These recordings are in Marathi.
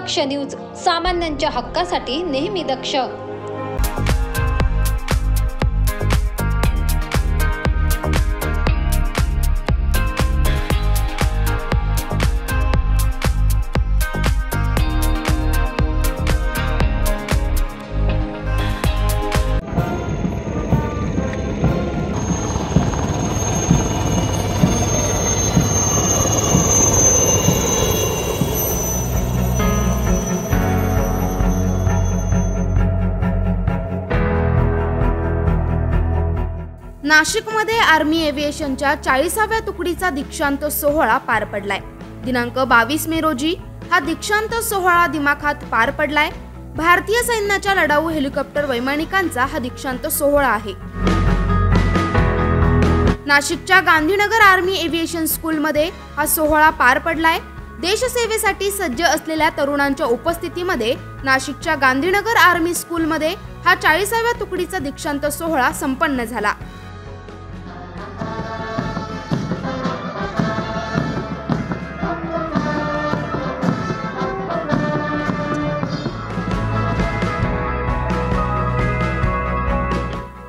दक्ष न्यूज, सामान्यांच्या हक्कासाठी नेहमी दक्ष। नाशिकमध्ये आर्मी एव्हिएशनच्या 40व्या तुकडीचा दीक्षांत सोहळा पार पडलाय। दिनांक 22 मे रोजी हा दीक्षांत सोहळा दिमाखात पार पडलाय। भारतीय सैन्याच्या लढाऊ हेलिकॉप्टर वैमानिकांचा हा दीक्षांत सोहळा आहे। नाशिकच्या गांधीनगर आर्मी एव्हिएशन स्कूलमध्ये हा सोहळा पार पडलाय। देशसेवेसाठी सज्ज असलेल्या तरुणांच्या उपस्थितीमध्ये नाशिकच्या गांधीनगर आर्मी स्कूलमध्ये हा 40व्या तुकडीचा दीक्षांत सोहळा संपन्न झाला।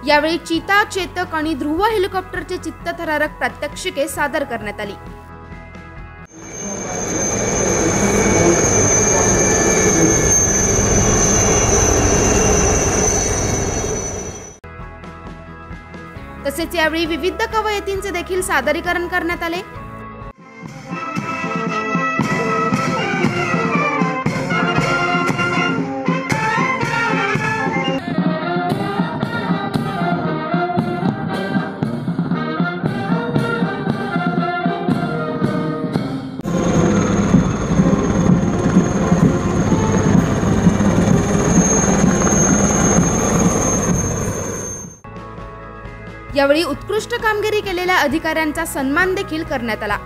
यावेळी चीता, चेतक आणि ध्रुव हेलिकॉप्टरचे चित्तथरारक प्रात्यक्षिके सादर करण्यात आली। तसेच यावेळी विविध कवयितींचे देखील सादरीकरण करण्यात आले। यावेळी उत्कृष्ट कामगिरी केलेल्या अधिकाऱ्यांचा सन्मान देखील करण्यात आला।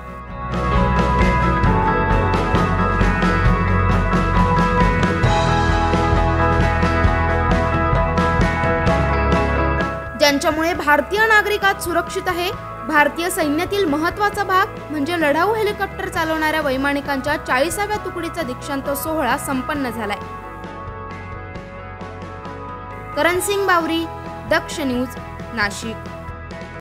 ज्यांच्यामुळे भारतीय नागरिक आज सुरक्षित आहे। भारतीय सैन्यातील महत्त्वाचा भाग म्हणजे लढाऊ हेलिकॉप्टर चालवणाऱ्या वैमानिकांच्या 40व्या तुकडीचा दीक्षांत सोहळा संपन्न झालाय। करण सिंग बावरी, दक्ष न्यूज, नाशिक।